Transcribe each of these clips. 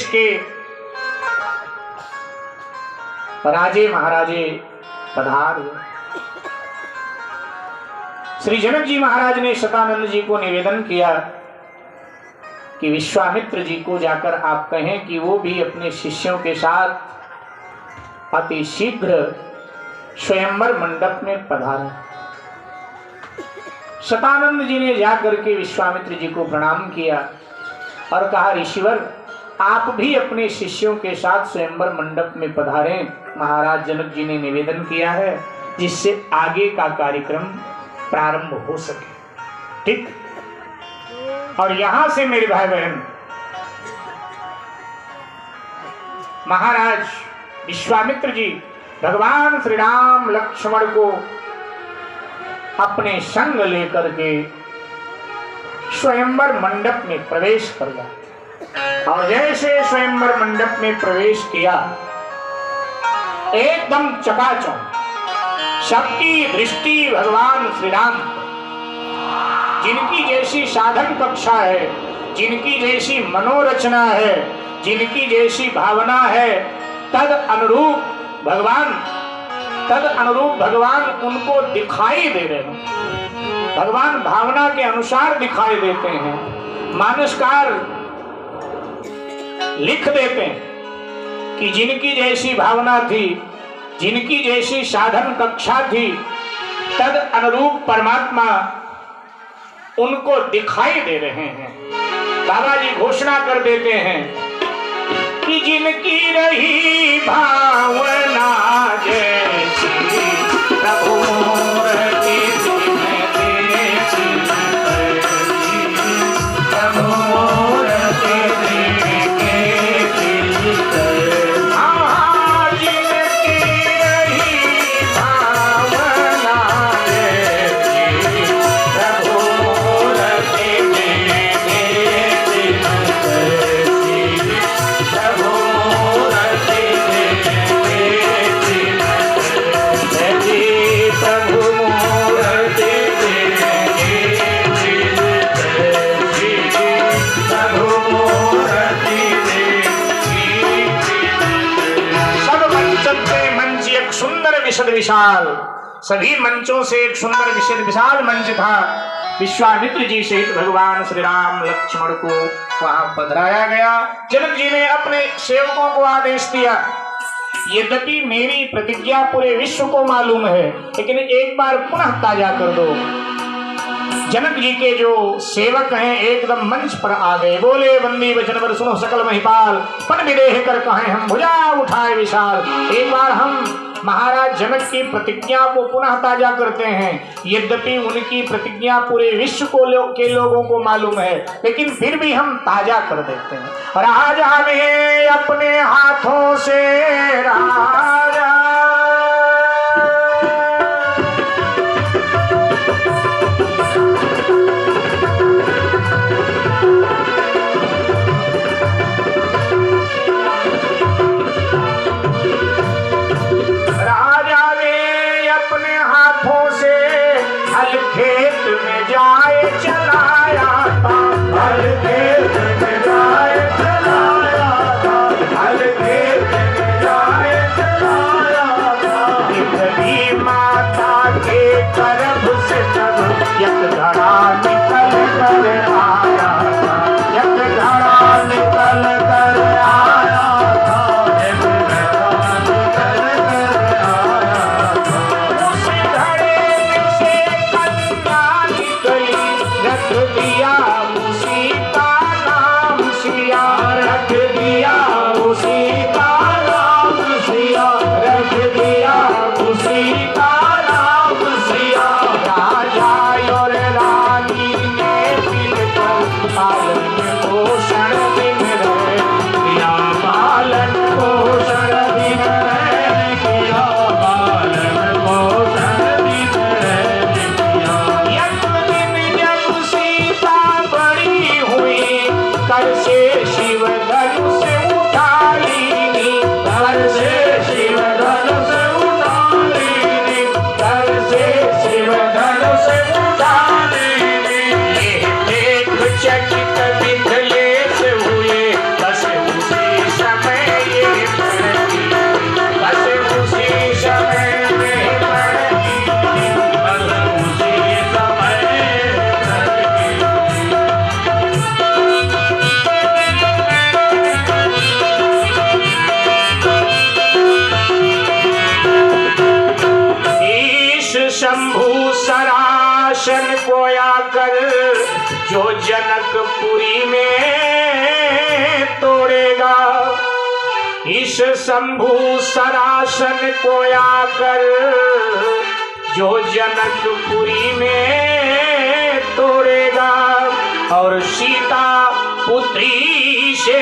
के राजे महाराजे पधार। श्री जनक जी महाराज ने शतानंद जी को निवेदन किया कि विश्वामित्र जी को जाकर आप कहें कि वो भी अपने शिष्यों के साथ अति शीघ्र स्वयंवर मंडप में पधारें। शतानंद जी ने जाकर के विश्वामित्र जी को प्रणाम किया और कहा, ऋषिवर आप भी अपने शिष्यों के साथ स्वयंवर मंडप में पधारें। महाराज जनक जी ने निवेदन किया है जिससे आगे का कार्यक्रम प्रारंभ हो सके। ठीक। और यहां से मेरे भाई बहन, महाराज विश्वामित्र जी भगवान श्री राम लक्ष्मण को अपने संग लेकर के स्वयंवर मंडप में प्रवेश कर गया। और जैसे स्वयंवर मंडप में प्रवेश किया, एकदम चकाचौंध सबकी दृष्टि भगवान श्री राम, जिनकी जैसी साधन कक्षा है, जिनकी जैसी मनोरचना है, जिनकी जैसी भावना है, तद अनुरूप भगवान उनको दिखाई दे रहे हैं। भगवान भावना के अनुसार दिखाई देते हैं। मानसकार लिख देते हैं कि जिनकी जैसी भावना थी, जिनकी जैसी साधन कक्षा थी, तद अनुरूप परमात्मा उनको दिखाई दे रहे हैं। बाबा जी घोषणा कर देते हैं कि जिनकी रही भावना जैसी प्रभु मूर्ति में देखी, प्रभु मूर्ति विशाल, सभी मंचों से एक सुंदर विशाल मंच था। विश्वामित्र जी सहित भगवान श्री राम लक्ष्मण को वहां पधराया गया। जनक जी ने अपने सेवकों को आदेश दिया, यद्यपि मेरी प्रतिज्ञा पूरे विश्व को मालूम है, लेकिन एक बार पुनः ताजा कर दो। जनक जी के जो सेवक हैं एकदम मंच पर आ गए, बोले बंदी वचन पर सुनो सकल महिपाल, पन विदेह कर कहें हम भुजा उठाए विशाल। एक बार हम महाराज जनक की प्रतिज्ञा को पुनः ताजा करते हैं। यद्यपि उनकी प्रतिज्ञा पूरे विश्व के लोगों को मालूम है, लेकिन फिर भी हम ताजा कर देते हैं। राजा ने अपने हाथों से राजा खेत में जाए चलाया था, हल खेत में जाए चलाया था, हल खेत में जाए चलाया था। इतनी माता के गर्भ से तब एक धड़ा निकल कर आया था, एक धड़ा निकल कर आया था, एक धड़ा निकल कर आया था। उसी धड़े से रख दिया उसी का नाम सिया, रख दिया उसी का नाम सिया, रख दिया उसी का नाम सिया। राजा और रानी ने मिलकर पालन पोषण दिन रहे किया, पालन पोषण दिन रहे किया, पालन पोषण दिन रहे किया। कर से शिव धन सरासन को आकर जो जनकपुरी में तोड़ेगा, इस शंभु सरासन को आकर जो जनकपुरी में तोड़ेगा, और सीता पुत्री से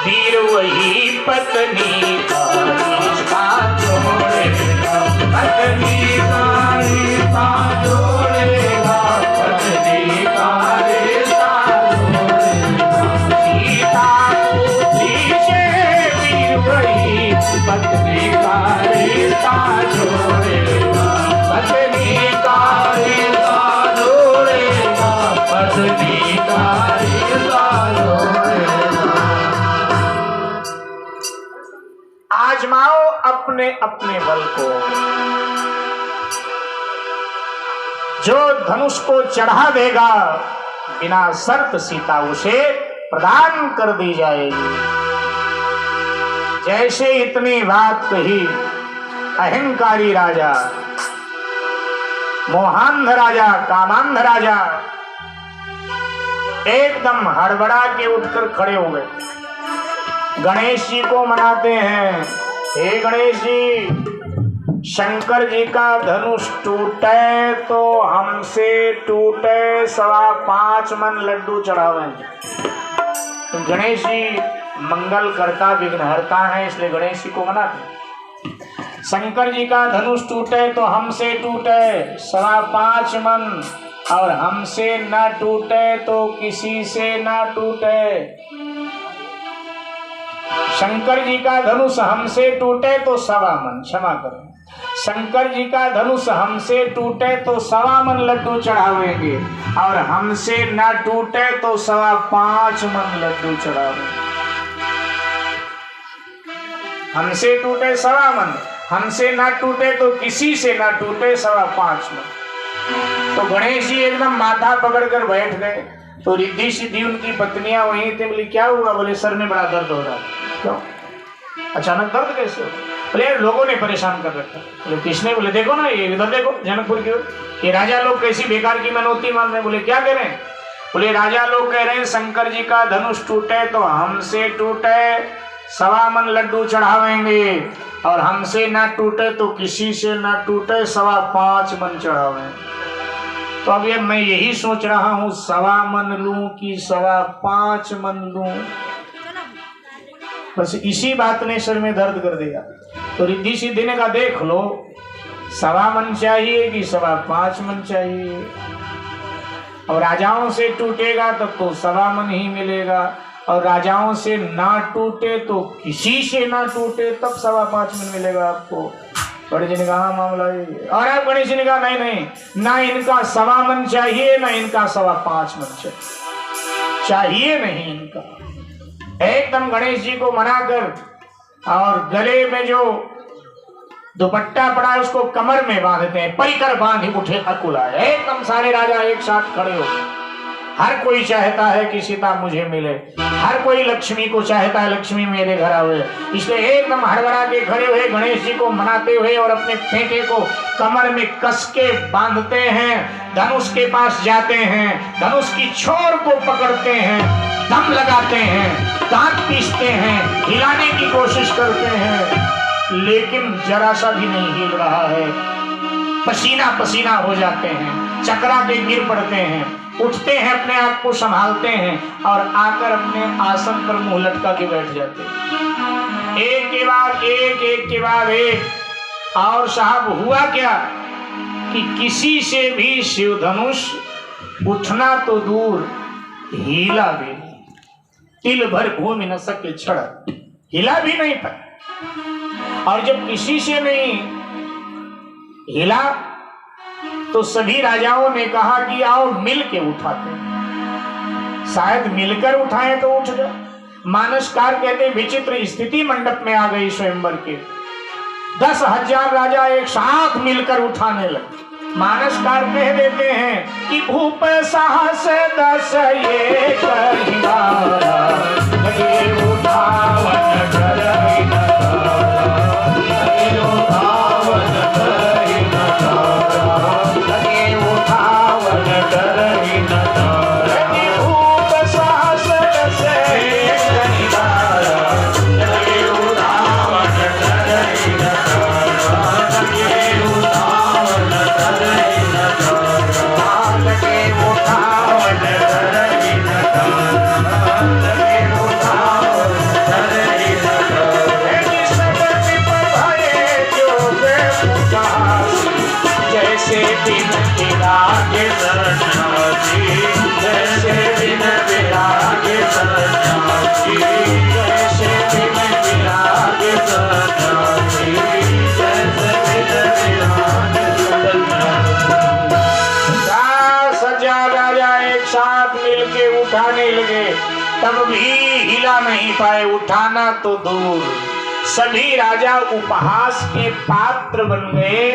वीर वही पत्नी का रिश्ता जोड़ेगा, पत्नी का रिश्ता जोड़ेगा, पत्नी का रिश्ता जोड़ेगा। सीता पुत्री से वीर वही पत्नी का रिश्ता जोड़ेगा, पत्नी का रिश्ता जोड़ेगा, पत्नी का रिश्ता जोड़ेगा। आजमाओ अपने अपने बल को, जो धनुष को चढ़ा देगा बिना शर्त सीता उसे प्रदान कर दी जाएगी। जैसे इतनी बात कही, अहंकारी राजा, मोहांध राजा, कामांध राजा एकदम हड़बड़ा के उठकर खड़े हो गए। गणेश जी को मनाते हैं, हे गणेश जी, शंकर जी का धनुष टूटे तो हमसे टूटे 5.25 मन लड्डू चढ़ावे। तो गणेश जी मंगल करता विघ्नहर्ता है, इसलिए गणेश जी को मनाते हैं। शंकर जी का धनुष टूटे तो हमसे टूटे 5.25 मन, और हमसे न टूटे तो किसी से न टूटे। शंकर जी का धनुष हमसे टूटे तो 1.25 मन, क्षमा करें, शंकर जी का धनुष हमसे टूटे तो 1.25 मन लड्डू चढ़ावेंगे, और हमसे न टूटे तो 5.25 मन लड्डू चढ़ावेंगे। हमसे टूटे 1.25 मन, हमसे ना टूटे तो किसी से ना टूटे 5.25 मन। तो गणेश जी एकदम माथा पकड़कर बैठ गए। तो रिद्धि सिद्धि उनकी पत्नियां वहीं थे। बोली क्या हुआ? बोले सर में बड़ा दर्द हो रहा है। क्यों? अचानक दर्द कैसे हो? बोले लोगों ने परेशान कर रखा। बोले किसने? बोले देखो ना, ये इधर देखो जनकपुर की ओर, ये राजा लोग कैसी बेकार की मनोती मान रहे। बोले क्या कह रहे हैं? बोले राजा लोग कह रहे हैं शंकर जी का धनुष टूटे तो हमसे टूटे 1.25 मन लड्डू चढ़ावेंगे, और हमसे ना टूटे तो किसी से ना टूटे 5.25 मन चढ़ावेंगे। तो अब ये मैं यही सोच रहा हूँ 1.25 मन लूं कि 5.25 मन लूं। बस इसी बात ने सर में दर्द कर दिया। तो रिद्धि सिद्धि ने कहा देख लो 1.25 मन चाहिए कि 5.25 मन चाहिए, और राजाओं से टूटेगा तब तो 1.25 मन ही मिलेगा, और राजाओं से ना टूटे तो किसी से ना टूटे तब 5.25 मन मिलेगा आपको। बड़े जी ने कहा मामला ये, और आप गणेश जी ने कहा नहीं नहीं, ना इनका 1.25 मन चाहिए ना इनका 5.25 मन चाहिए नहीं इनका। एकदम गणेश जी को मनाकर और गले में जो दुपट्टा पड़ा है उसको कमर में बांधते हैं, परिकर बांध उठे अकुलाए। एकदम सारे राजा एक साथ खड़े हो। हर कोई चाहता है कि सीता मुझे मिले, हर कोई लक्ष्मी को चाहता है लक्ष्मी मेरे घर आवे, इसलिए एकदम हड़बड़ा के खड़े हुए गणेश जी को मनाते हुए और अपने फेंटे को कमर में कस के बांधते हैं। धनुष के पास जाते हैं, धनुष की छोर को पकड़ते हैं, दम लगाते हैं, दांत पीसते हैं, हिलाने की कोशिश करते हैं, लेकिन जरा सा भी नहीं हिल रहा है। पसीना पसीना हो जाते हैं, चकरा के गिर पड़ते हैं, उठते हैं, अपने आप को संभालते हैं और आकर अपने आसन पर मुंह लटका के बैठ जाते हैं। एक के बाद एक, एक के बाद एक। और साहब हुआ क्या कि किसी से भी शिव धनुष उठना तो दूर, हिला भी नहीं, तिल भर घूम न सके छड़, हिला भी नहीं पाया। और जब किसी से नहीं हिला तो सभी राजाओं ने कहा कि आओ मिल के उठाते हैं, शायद मिलकर उठाएं तो उठ जाए। मानसकार कहते विचित्र स्थिति मंडप में आ गई स्वयंवर के। 10,000 राजा एक साथ मिलकर उठाने लगे। मानसकार कह देते हैं कि भूप साहस 10 ये कहिवारा, लगे उठावन करहि न तारा, लगे उठावन करहि न तारा, लगे उठावन नहीं पाए, उठाना तो दूर। सभी राजा उपहास के पात्र बन गए।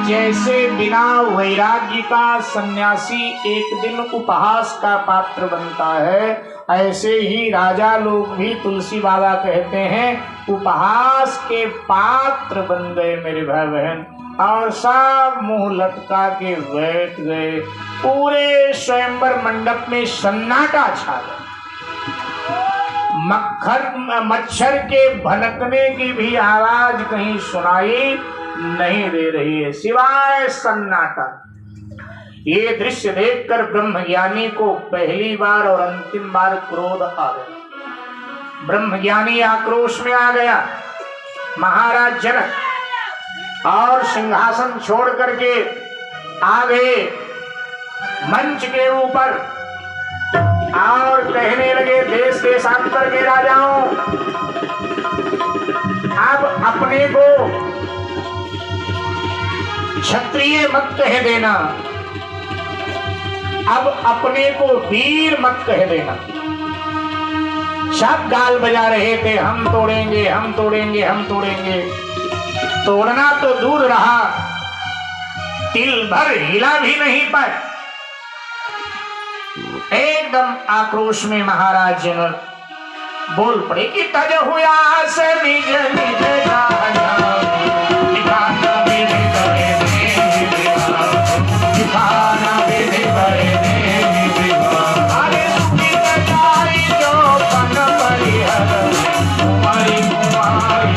जैसे बिना वैराग्य का सन्यासी एक दिन उपहास का पात्र बनता है, ऐसे ही राजा लोग भी तुलसी बाबा कहते हैं उपहास के पात्र बन गए मेरे भाई बहन। और सब मुंह लटका के बैठ गए। पूरे स्वयंवर मंडप में सन्नाटा छा गया। मच्छर के भनकने की भी आवाज कहीं सुनाई नहीं दे रही है, सिवाय सन्नाटा। ये दृश्य देखकर ब्रह्मज्ञानी को पहली बार और अंतिम बार क्रोध आ गया। ब्रह्मज्ञानी आक्रोश में आ गया। महाराज जनक और सिंहासन छोड़ करके आ गए मंच के ऊपर और कहने लगे, देश देशांतर के राजाओं, अब अपने को क्षत्रिय मत कह देना, अब अपने को वीर मत कह देना। सब गाल बजा रहे थे, हम तोड़ेंगे, हम तोड़ेंगे, हम तोड़ेंगे। तोड़ना तो दूर रहा, तिल भर हिला भी नहीं पाए। एकदम आक्रोश में महाराज जनक बोल पड़े कि तज हुआ से निज निज राजा, दिखाना विधि करे दिखाना विधि करे अरे सुखी जाई जो पन परिहर कुमारी कुमारी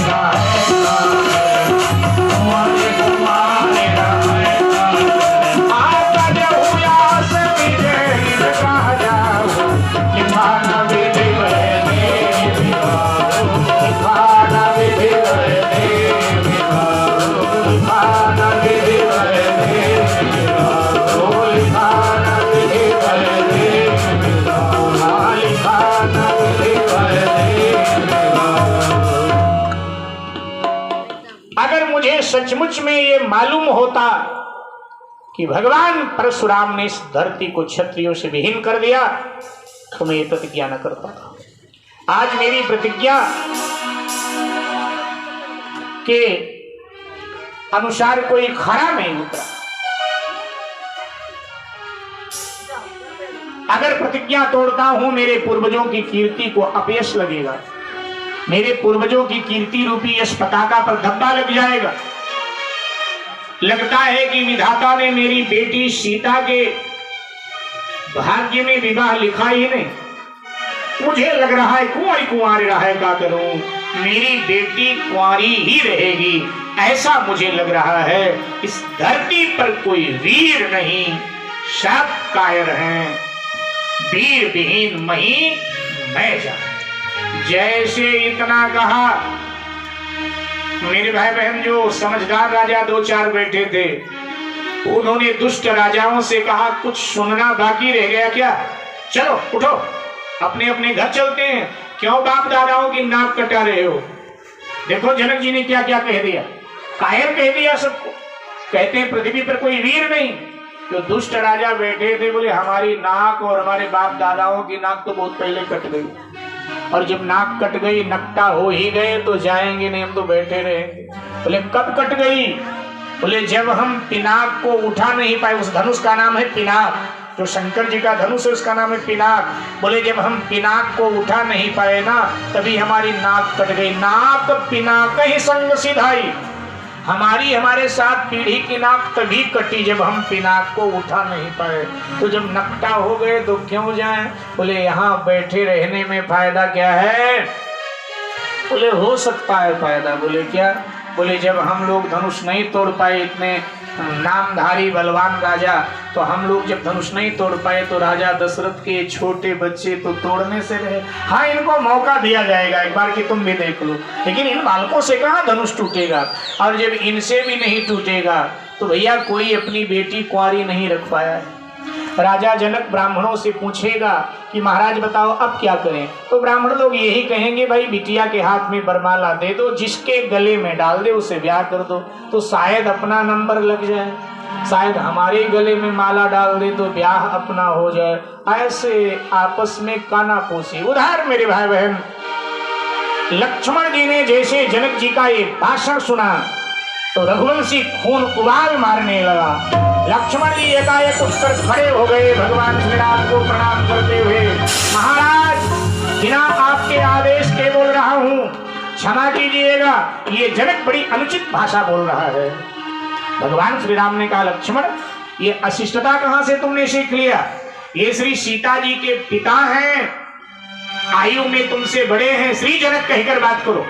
सचमुच में ये मालूम होता कि भगवान परशुराम ने इस धरती को क्षत्रियों से विहीन कर दिया तो मैं ये प्रतिज्ञा न करता था। आज मेरी प्रतिज्ञा के अनुसार कोई खरा नहीं उतरा। अगर प्रतिज्ञा तोड़ता हूं, मेरे पूर्वजों की कीर्ति को अपयश लगेगा, मेरे पूर्वजों की कीर्ति रूपी यश पताका पर धब्बा लग जाएगा। लगता है कि विधाता ने मेरी बेटी सीता के भाग्य में विवाह लिखा ही नहीं। मुझे लग रहा है कुंवारी कुंवारी रहे का करूं, मेरी बेटी कुंवारी ही रहेगी, ऐसा मुझे लग रहा है। इस धरती पर कोई वीर नहीं, सब कायर हैं, वीर विहीन मही मैं जाऊं। जैसे इतना कहा, मेरे भाई बहन जो समझदार राजा दो चार बैठे थे, उन्होंने दुष्ट राजाओं से कहा, कुछ सुनना बाकी रह गया क्या? चलो उठो, अपने अपने घर चलते हैं। क्यों बाप दादाओं की नाक कटा रहे हो? देखो जनक जी ने क्या क्या कह दिया, कायर कह दिया सबको। कहते हैं पृथ्वी पर कोई वीर नहीं। जो दुष्ट राजा बैठे थे बोले, हमारी नाक और हमारे बाप दादाओं की नाक तो बहुत पहले कट गई, और जब नाक कट गई, नकटा हो ही गए तो जाएंगे नहीं, हम तो बैठे रहेंगे। बोले कब कट गई? बोले जब हम पिनाक को उठा नहीं पाए। उस धनुष का नाम है पिनाक, जो शंकर जी का धनुष है उसका नाम है पिनाक। बोले जब हम पिनाक को उठा नहीं पाए ना, तभी हमारी नाक कट गई। नाक पिनाक ही संग सिधाई, हमारी हमारे साथ पीढ़ी की नाक तभी कटी जब हम पिनाक को उठा नहीं पाए। तो जब नकटा हो गए तो क्यों जाएं? बोले यहाँ बैठे रहने में फायदा क्या है? बोले हो सकता है फायदा। बोले क्या? बोले जब हम लोग धनुष नहीं तोड़ पाए, इतने नामधारी बलवान राजा, तो हम लोग जब धनुष नहीं तोड़ पाए तो राजा दशरथ के छोटे बच्चे तो तोड़ने से रहे। हाँ, इनको मौका दिया जाएगा एक बार कि तुम भी देख लो, लेकिन इन बालकों से कहाँ धनुष टूटेगा? और जब इनसे भी नहीं टूटेगा तो भैया कोई अपनी बेटी कुंवारी नहीं रख पाया है। राजा जनक ब्राह्मणों से पूछेगा कि महाराज बताओ अब क्या करें? तो ब्राह्मण लोग यही कहेंगे, भाई बिटिया के हाथ में वरमाला दे दो, जिसके गले में डाल दे उसे ब्याह कर दो, तो शायद अपना नंबर लग जाए, शायद हमारे गले में माला डाल दे तो ब्याह अपना हो जाए। ऐसे आपस में काना पूछी। उधर मेरे भाई बहन लक्ष्मण जी ने जैसे जनक जी का ये भाषण सुना तो रघुवंशी खून उबाल मारने लगा। लक्ष्मण जी एकाएक उठकर खड़े हो गए, भगवान श्री राम को प्रणाम करते हुए, महाराज बिना आपके आदेश के बोल रहा हूँ, क्षमा कीजिएगा, ये जनक बड़ी अनुचित भाषा बोल रहा है। भगवान श्री राम ने कहा, लक्ष्मण ये अशिष्टता कहां से तुमने सीख लिया? ये श्री सीता जी के पिता हैं, आयु में तुमसे बड़े हैं, श्री जनक कहकर बात करो।